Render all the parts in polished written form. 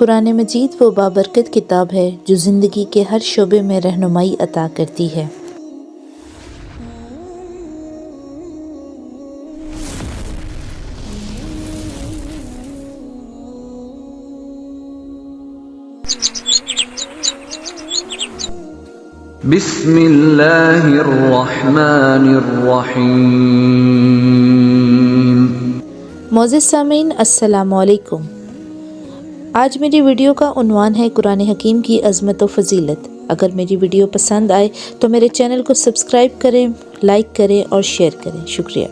قرآن مجید وہ بابرکت کتاب ہے جو زندگی کے ہر شعبے میں رہنمائی عطا کرتی ہے۔ بسم اللہ الرحمن الرحیم۔ معزز سامعین، السلام علیکم۔ آج میری ویڈیو کا عنوان ہے قرآن حکیم کی عظمت و فضیلت۔ اگر میری ویڈیو پسند آئے تو میرے چینل کو سبسکرائب کریں، لائک کریں اور شیئر کریں۔ شکریہ۔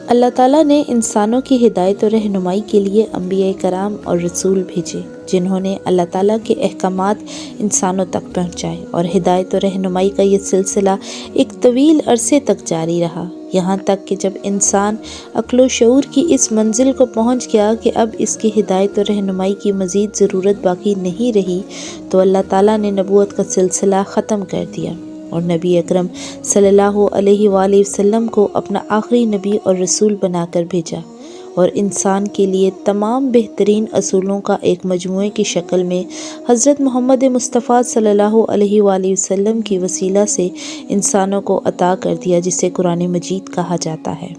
اللہ تعالیٰ نے انسانوں کی ہدایت و رہنمائی کے لیے انبیاء کرام اور رسول بھیجے، جنہوں نے اللہ تعالیٰ کے احکامات انسانوں تک پہنچائے، اور ہدایت و رہنمائی کا یہ سلسلہ ایک طویل عرصے تک جاری رہا، یہاں تک کہ جب انسان عقل و شعور کی اس منزل کو پہنچ گیا کہ اب اس کی ہدایت و رہنمائی کی مزید ضرورت باقی نہیں رہی، تو اللہ تعالیٰ نے نبوت کا سلسلہ ختم کر دیا اور نبی اکرم صلی اللہ علیہ وآلہ وسلم کو اپنا آخری نبی اور رسول بنا کر بھیجا، اور انسان کے لیے تمام بہترین اصولوں کا ایک مجموعے کی شکل میں حضرت محمد مصطفیٰ صلی اللہ علیہ وآلہ وسلم کی وسیلہ سے انسانوں کو عطا کر دیا، جسے قرآن مجید کہا جاتا ہے۔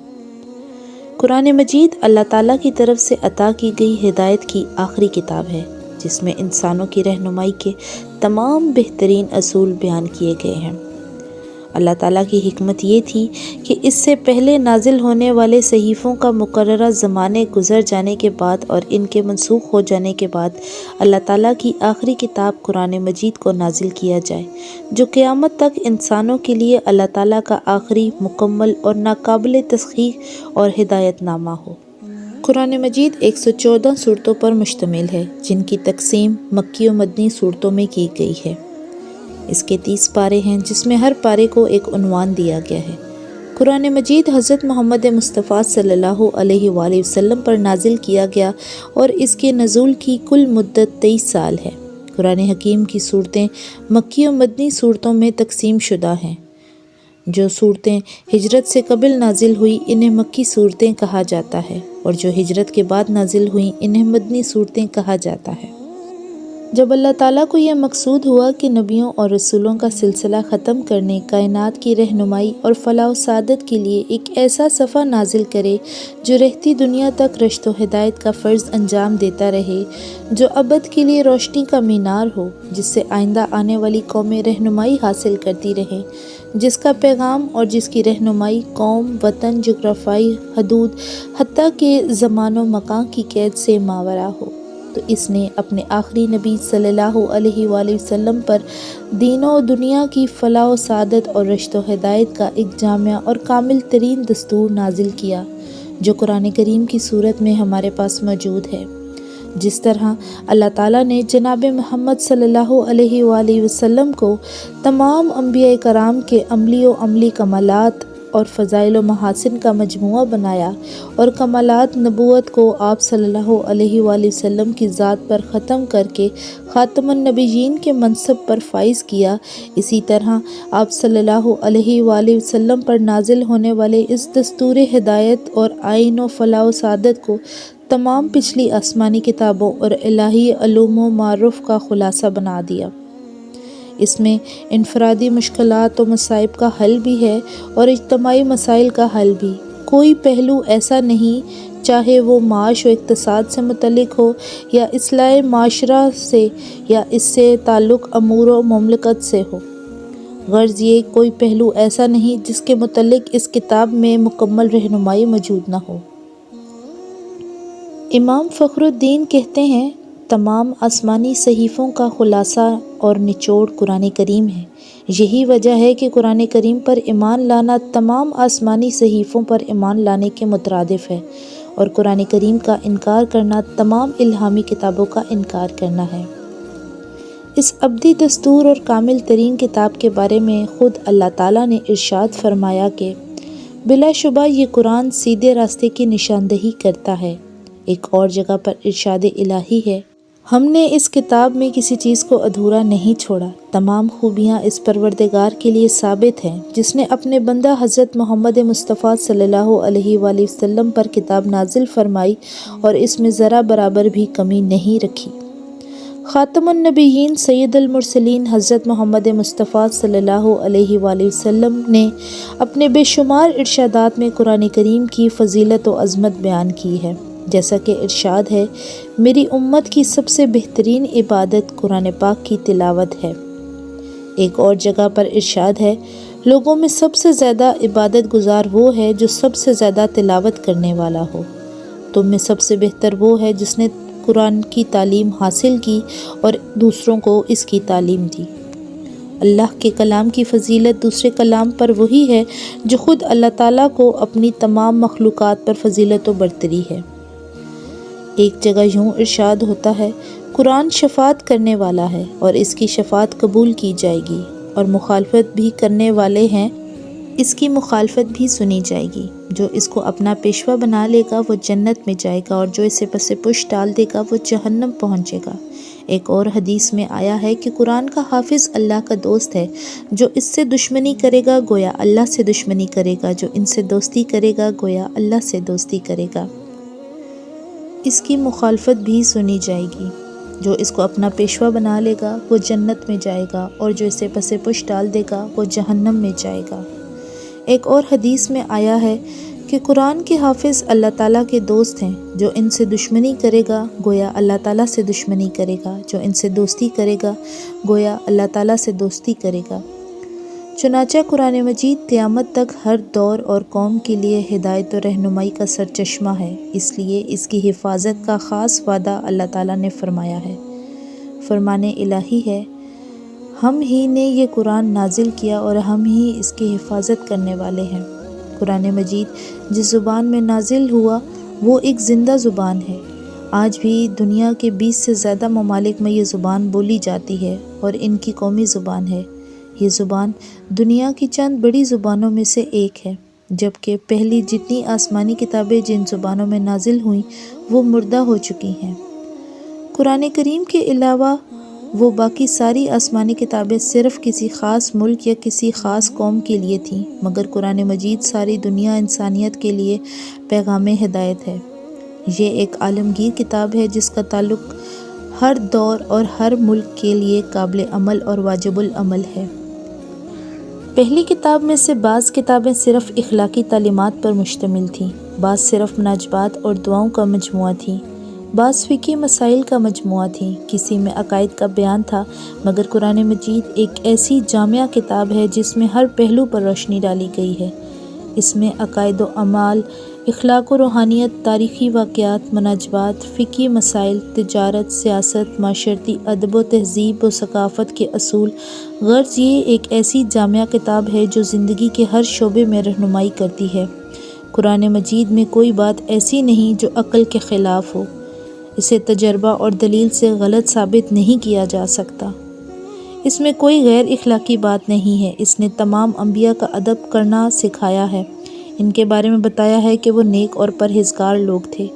قرآن مجید اللہ تعالیٰ کی طرف سے عطا کی گئی ہدایت کی آخری کتاب ہے، جس میں انسانوں کی رہنمائی کے تمام بہترین اصول بیان کیے گئے ہیں۔ اللہ تعالیٰ کی حکمت یہ تھی کہ اس سے پہلے نازل ہونے والے صحیفوں کا مقررہ زمانے گزر جانے کے بعد اور ان کے منسوخ ہو جانے کے بعد اللہ تعالیٰ کی آخری کتاب قرآن مجید کو نازل کیا جائے، جو قیامت تک انسانوں کے لیے اللہ تعالیٰ کا آخری، مکمل اور ناقابل تسخیر اور ہدایت نامہ ہو۔ قرآن مجید 114 سورتوں پر مشتمل ہے، جن کی تقسیم مکی و مدنی سورتوں میں کی گئی ہے۔ اس کے 30 پارے ہیں، جس میں ہر پارے کو ایک عنوان دیا گیا ہے۔ قرآن مجید حضرت محمد مصطفیٰ صلی اللہ علیہ وآلہ وسلم پر نازل کیا گیا اور اس کے نزول کی کل مدت 23 سال ہے۔ قرآن حکیم کی صورتیں مکی و مدنی صورتوں میں تقسیم شدہ ہیں۔ جو صورتیں ہجرت سے قبل نازل ہوئی انہیں مکی صورتیں کہا جاتا ہے، اور جو ہجرت کے بعد نازل ہوئیں انہیں مدنی صورتیں کہا جاتا ہے۔ جب اللہ تعالیٰ کو یہ مقصود ہوا کہ نبیوں اور رسولوں کا سلسلہ ختم کرنے، کائنات کی رہنمائی اور فلاح و سعادت کے لیے ایک ایسا صفحہ نازل کرے جو رہتی دنیا تک رشد و ہدایت کا فرض انجام دیتا رہے، جو ابد کے لیے روشنی کا مینار ہو، جس سے آئندہ آنے والی قومیں رہنمائی حاصل کرتی رہیں، جس کا پیغام اور جس کی رہنمائی قوم، وطن، جغرافیائی حدود، حتیٰ کہ زمان و مکان کی قید سے ماورا ہو، تو اس نے اپنے آخری نبی صلی اللہ علیہ وآلہ وسلم پر دین و دنیا کی فلاح و سعادت اور رشد و ہدایت کا ایک جامع اور کامل ترین دستور نازل کیا، جو قرآن کریم کی صورت میں ہمارے پاس موجود ہے۔ جس طرح اللہ تعالیٰ نے جناب محمد صلی اللہ علیہ وآلہ وسلم کو تمام انبیاء کرام کے عملی و عملی کمالات اور فضائل و محاسن کا مجموعہ بنایا، اور کمالات نبوت کو آپ صلی اللہ علیہ وآلہ وسلم کی ذات پر ختم کر کے خاتم النبیین کے منصب پر فائز کیا، اسی طرح آپ صلی اللہ علیہ وآلہ وسلم پر نازل ہونے والے اس دستور ہدایت اور آئین و فلاح و سعادت کو تمام پچھلی آسمانی کتابوں اور الہی علوم و معارف کا خلاصہ بنا دیا۔ اس میں انفرادی مشکلات و مصائب کا حل بھی ہے اور اجتماعی مسائل کا حل بھی۔ کوئی پہلو ایسا نہیں، چاہے وہ معاش و اقتصاد سے متعلق ہو یا اصلاح معاشرہ سے یا اس سے تعلق امور و مملکت سے ہو، غرض یہ کوئی پہلو ایسا نہیں جس کے متعلق اس کتاب میں مکمل رہنمائی موجود نہ ہو۔ امام فخر الدین کہتے ہیں، تمام آسمانی صحیفوں کا خلاصہ اور نچوڑ قرآن کریم ہے۔ یہی وجہ ہے کہ قرآن کریم پر ایمان لانا تمام آسمانی صحیفوں پر ایمان لانے کے مترادف ہے، اور قرآن کریم کا انکار کرنا تمام الہامی کتابوں کا انکار کرنا ہے۔ اس ابدی دستور اور کامل ترین کتاب کے بارے میں خود اللہ تعالیٰ نے ارشاد فرمایا کہ بلا شبہ یہ قرآن سیدھے راستے کی نشاندہی کرتا ہے۔ ایک اور جگہ پر ارشاد الہی ہے، ہم نے اس کتاب میں کسی چیز کو ادھورا نہیں چھوڑا، تمام خوبیاں اس پروردگار کے لیے ثابت ہیں جس نے اپنے بندہ حضرت محمد مصطفیٰ صلی اللہ علیہ وآلہ وسلم پر کتاب نازل فرمائی اور اس میں ذرا برابر بھی کمی نہیں رکھی۔ خاتم النبیین سید المرسلین حضرت محمد مصطفیٰ صلی اللہ علیہ وآلہ وسلم نے اپنے بے شمار ارشادات میں قرآن کریم کی فضیلت و عظمت بیان کی ہے، جیسا کہ ارشاد ہے، میری امت کی سب سے بہترین عبادت قرآن پاک کی تلاوت ہے۔ ایک اور جگہ پر ارشاد ہے، لوگوں میں سب سے زیادہ عبادت گزار وہ ہے جو سب سے زیادہ تلاوت کرنے والا ہو۔ تم میں سب سے بہتر وہ ہے جس نے قرآن کی تعلیم حاصل کی اور دوسروں کو اس کی تعلیم دی۔ اللہ کے کلام کی فضیلت دوسرے کلام پر وہی ہے جو خود اللہ تعالیٰ کو اپنی تمام مخلوقات پر فضیلت و برتری ہے۔ ایک جگہ یوں ارشاد ہوتا ہے، قرآن شفاعت کرنے والا ہے اور اس کی شفاعت قبول کی جائے گی، اور مخالفت بھی کرنے والے ہیں، اس کی مخالفت بھی سنی جائے گی۔ جو اس کو اپنا پیشوا بنا لے گا وہ جنت میں جائے گا، اور جو اسے پس پش ڈال دے گا وہ جہنم پہنچے گا۔ ایک اور حدیث میں آیا ہے کہ قرآن کا حافظ اللہ کا دوست ہے، جو اس سے دشمنی کرے گا گویا اللہ سے دشمنی کرے گا، جو ان سے دوستی کرے گا گویا اللہ سے دوستی کرے گا۔ اس کی مخالفت بھی سنی جائے گی۔ جو اس کو اپنا پیشوا بنا لے گا وہ جنت میں جائے گا، اور جو اسے پس پش ڈال دے گا وہ جہنم میں جائے گا۔ ایک اور حدیث میں آیا ہے کہ قرآن کے حافظ اللہ تعالیٰ کے دوست ہیں، جو ان سے دشمنی کرے گا گویا اللہ تعالیٰ سے دشمنی کرے گا، جو ان سے دوستی کرے گا گویا اللہ تعالیٰ سے دوستی کرے گا۔ چنانچہ قرآن مجید قیامت تک ہر دور اور قوم کے لیے ہدایت و رہنمائی کا سرچشمہ ہے، اس لیے اس کی حفاظت کا خاص وعدہ اللہ تعالیٰ نے فرمایا ہے۔ فرمان الہی ہے، ہم ہی نے یہ قرآن نازل کیا اور ہم ہی اس کی حفاظت کرنے والے ہیں۔ قرآن مجید جس زبان میں نازل ہوا وہ ایک زندہ زبان ہے۔ آج بھی دنیا کے 20 سے زیادہ ممالک میں یہ زبان بولی جاتی ہے اور ان کی قومی زبان ہے۔ یہ زبان دنیا کی چند بڑی زبانوں میں سے ایک ہے، جبکہ پہلی جتنی آسمانی کتابیں جن زبانوں میں نازل ہوئیں وہ مردہ ہو چکی ہیں۔ قرآن کریم کے علاوہ وہ باقی ساری آسمانی کتابیں صرف کسی خاص ملک یا کسی خاص قوم کے لیے تھیں، مگر قرآن مجید ساری دنیا انسانیت کے لیے پیغام ہدایت ہے۔ یہ ایک عالمگیر کتاب ہے جس کا تعلق ہر دور اور ہر ملک کے لیے قابل عمل اور واجب العمل ہے۔ پہلی کتاب میں سے بعض کتابیں صرف اخلاقی تعلیمات پر مشتمل تھیں، بعض صرف مناجبات اور دعاؤں کا مجموعہ تھیں، بعض فقہی مسائل کا مجموعہ تھیں، کسی میں عقائد کا بیان تھا، مگر قرآن مجید ایک ایسی جامعہ کتاب ہے جس میں ہر پہلو پر روشنی ڈالی گئی ہے۔ اس میں عقائد و اعمال، اخلاق و روحانیت، تاریخی واقعات، مناجبات، فقہی مسائل، تجارت، سیاست، معاشرتی ادب و تہذیب و ثقافت کے اصول، غرض یہ ایک ایسی جامعہ کتاب ہے جو زندگی کے ہر شعبے میں رہنمائی کرتی ہے۔ قرآن مجید میں کوئی بات ایسی نہیں جو عقل کے خلاف ہو، اسے تجربہ اور دلیل سے غلط ثابت نہیں کیا جا سکتا۔ اس میں کوئی غیر اخلاقی بات نہیں ہے، اس نے تمام انبیاء کا ادب کرنا سکھایا ہے، ان کے بارے میں بتایا ہے کہ وہ نیک اور پرہیزگار لوگ تھے۔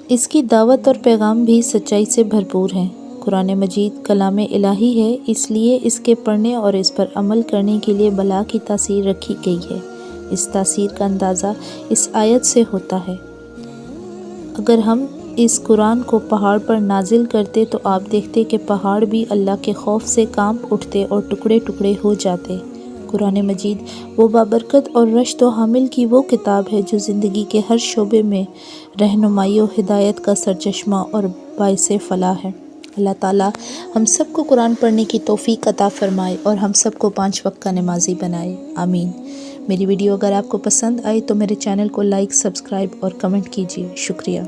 اس کی دعوت اور پیغام بھی سچائی سے بھرپور ہیں۔ قرآن مجید کلام الہی ہے، اس لیے اس کے پڑھنے اور اس پر عمل کرنے کے لیے بلا کی تاثیر رکھی گئی ہے۔ اس تاثیر کا اندازہ اس آیت سے ہوتا ہے، اگر ہم اس قرآن کو پہاڑ پر نازل کرتے تو آپ دیکھتے کہ پہاڑ بھی اللہ کے خوف سے کانپ اٹھتے اور ٹکڑے ٹکڑے ہو جاتے۔ قرآن مجید وہ بابرکت اور رشد و حامل کی وہ کتاب ہے جو زندگی کے ہر شعبے میں رہنمائی و ہدایت کا سرچشمہ اور باعث فلاح ہے۔ اللہ تعالیٰ ہم سب کو قرآن پڑھنے کی توفیق عطا فرمائے اور ہم سب کو 5 وقت کا نمازی بنائے، آمین۔ میری ویڈیو اگر آپ کو پسند آئی تو میرے چینل کو لائک، سبسکرائب اور کمنٹ کیجیے، شکریہ۔